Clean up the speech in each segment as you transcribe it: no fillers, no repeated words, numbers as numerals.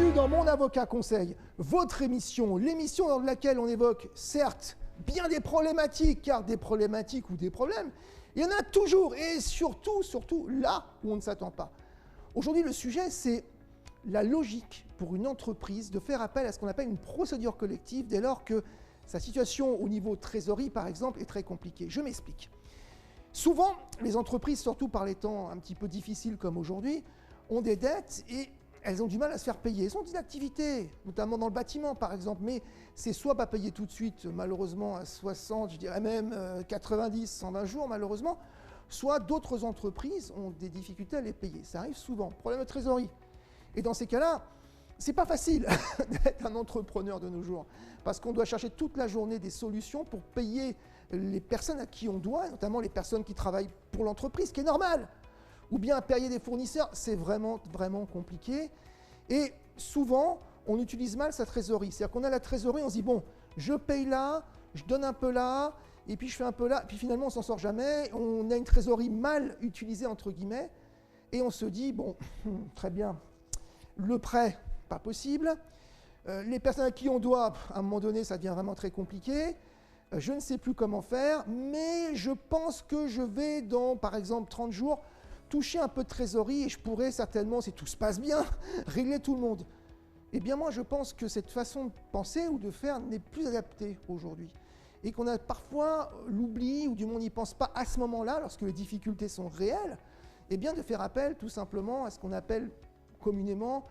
Bienvenue dans Mon Avocat Conseil, votre émission, l'émission dans laquelle on évoque, certes, bien des problématiques, car des problématiques ou des problèmes, il y en a toujours, et surtout là où on ne s'attend pas. Aujourd'hui, le sujet, c'est la logique pour une entreprise de faire appel à ce qu'on appelle une procédure collective dès lors que sa situation au niveau trésorerie, par exemple, est très compliquée. Je m'explique. Souvent, les entreprises, surtout par les temps un petit peu difficiles comme aujourd'hui, ont des dettes et elles ont du mal à se faire payer. Elles ont des activités, notamment dans le bâtiment par exemple, mais c'est soit pas payé tout de suite, malheureusement à 60, je dirais même 90, 120 jours malheureusement, soit d'autres entreprises ont des difficultés à les payer. Ça arrive souvent, problème de trésorerie. Et dans ces cas-là, c'est pas facile d'être un entrepreneur de nos jours, parce qu'on doit chercher toute la journée des solutions pour payer les personnes à qui on doit, notamment les personnes qui travaillent pour l'entreprise, ce qui est normal. Ou bien payer des fournisseurs, c'est vraiment compliqué. Et souvent, on utilise mal sa trésorerie. C'est-à-dire qu'on a la trésorerie, on se dit, bon, je paye là, je donne un peu là, et puis je fais un peu là, et puis finalement, on ne s'en sort jamais. On a une trésorerie mal utilisée, entre guillemets, et on se dit, bon, très bien, le prêt, pas possible. Les personnes à qui on doit, à un moment donné, ça devient vraiment très compliqué. Je ne sais plus comment faire, mais je pense que je vais, dans, par exemple, 30 jours, toucher un peu de trésorerie et je pourrais certainement, si tout se passe bien, régler tout le monde. Eh bien moi je pense que cette façon de penser ou de faire n'est plus adaptée aujourd'hui. Et qu'on a parfois l'oubli ou du moins on n'y pense pas à ce moment-là, lorsque les difficultés sont réelles, eh bien de faire appel tout simplement à ce qu'on appelle communément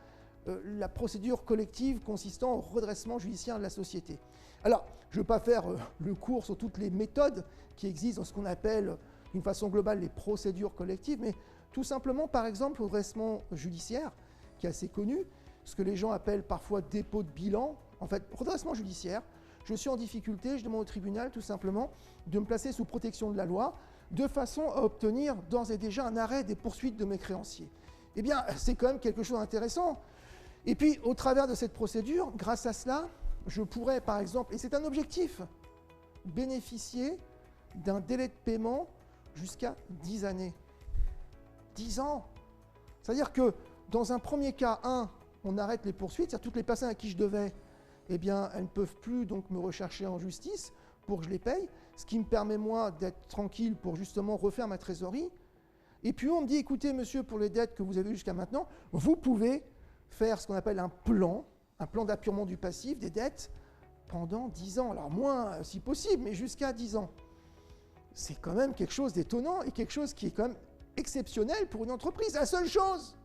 la procédure collective consistant au redressement judiciaire de la société. Alors, je ne veux pas faire le cours sur toutes les méthodes qui existent dans ce qu'on appelle d'une façon globale les procédures collectives, mais tout simplement, par exemple, le redressement judiciaire, qui est assez connu, ce que les gens appellent parfois dépôt de bilan. En fait, redressement judiciaire, je suis en difficulté, je demande au tribunal tout simplement de me placer sous protection de la loi, de façon à obtenir d'ores et déjà un arrêt des poursuites de mes créanciers. Eh bien, c'est quand même quelque chose d'intéressant. Et puis, au travers de cette procédure, grâce à cela, je pourrais, par exemple, et c'est un objectif, bénéficier d'un délai de paiement jusqu'à 10 années. 10 ans. C'est-à-dire que dans un premier cas, on arrête les poursuites, c'est-à-dire toutes les personnes à qui je devais, eh bien, elles ne peuvent plus donc me rechercher en justice pour que je les paye, ce qui me permet moi d'être tranquille pour justement refaire ma trésorerie. Et puis on me dit, écoutez monsieur, pour les dettes que vous avez jusqu'à maintenant, vous pouvez faire ce qu'on appelle un plan d'appurement du passif des dettes pendant 10 ans. Alors moins si possible, mais jusqu'à 10 ans. C'est quand même quelque chose d'étonnant et quelque chose qui est quand même exceptionnel pour une entreprise. La seule chose,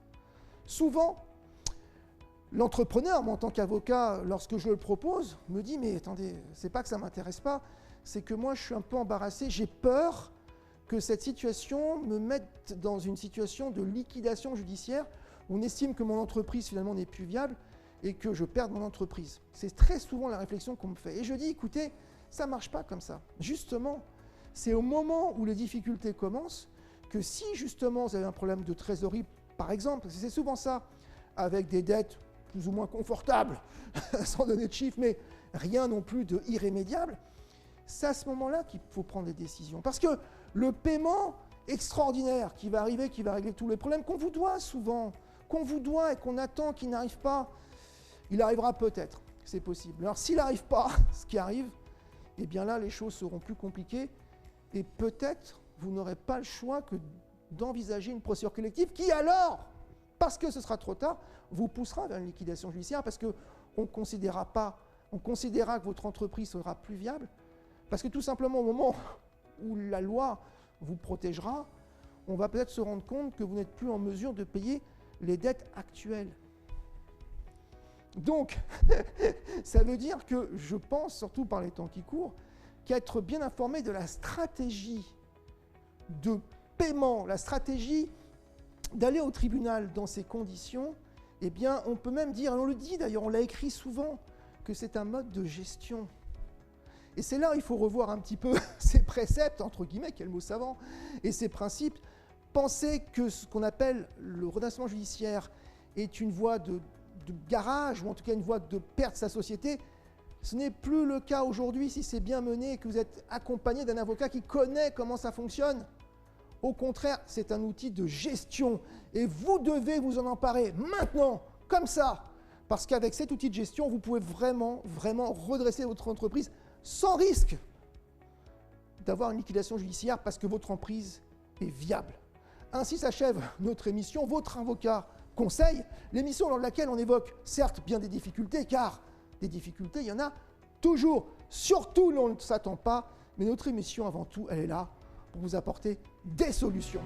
souvent, l'entrepreneur, moi en tant qu'avocat, lorsque je le propose, me dit « mais attendez, c'est pas que ça ne m'intéresse pas, c'est que moi je suis un peu embarrassé, j'ai peur que cette situation me mette dans une situation de liquidation judiciaire, où on estime que mon entreprise finalement n'est plus viable et que je perde mon entreprise. » C'est très souvent la réflexion qu'on me fait. Et je dis « écoutez, ça ne marche pas comme ça. Justement, c'est au moment où les difficultés commencent que si justement vous avez un problème de trésorerie, par exemple, parce que c'est souvent ça, avec des dettes plus ou moins confortables, sans donner de chiffres, mais rien non plus de irrémédiable, c'est à ce moment-là qu'il faut prendre des décisions. Parce que le paiement extraordinaire qui va arriver, qui va régler tous les problèmes, qu'on vous doit souvent, qu'on vous doit et qu'on attend qu'il n'arrive pas, il arrivera peut-être, c'est possible. Alors s'il n'arrive pas, ce qui arrive, eh bien là, les choses seront plus compliquées. Et peut-être, vous n'aurez pas le choix que d'envisager une procédure collective qui alors, parce que ce sera trop tard, vous poussera vers une liquidation judiciaire parce qu'on considérera que votre entreprise sera plus viable, parce que tout simplement au moment où la loi vous protégera, on va peut-être se rendre compte que vous n'êtes plus en mesure de payer les dettes actuelles. Donc, ça veut dire que je pense, surtout par les temps qui courent, qu'être bien informé de la stratégie de paiement, la stratégie d'aller au tribunal dans ces conditions, eh bien, on peut même dire, et on le dit d'ailleurs, on l'a écrit souvent, que c'est un mode de gestion. Et c'est là où il faut revoir un petit peu ces préceptes, entre guillemets, quel mot savant, et ces principes. Penser que ce qu'on appelle le redressement judiciaire est une voie de garage, ou en tout cas une voie de perte de sa société, ce n'est plus le cas aujourd'hui si c'est bien mené et que vous êtes accompagné d'un avocat qui connaît comment ça fonctionne. Au contraire, c'est un outil de gestion et vous devez vous en emparer maintenant, comme ça, Parce qu'avec cet outil de gestion, vous pouvez vraiment redresser votre entreprise sans risque d'avoir une liquidation judiciaire parce que votre entreprise est viable. Ainsi s'achève notre émission, votre avocat conseil, l'émission dans laquelle on évoque certes bien des difficultés, car des difficultés, il y en a toujours, surtout l'on ne s'attend pas, mais notre émission avant tout, elle est là pour vous apporter des solutions.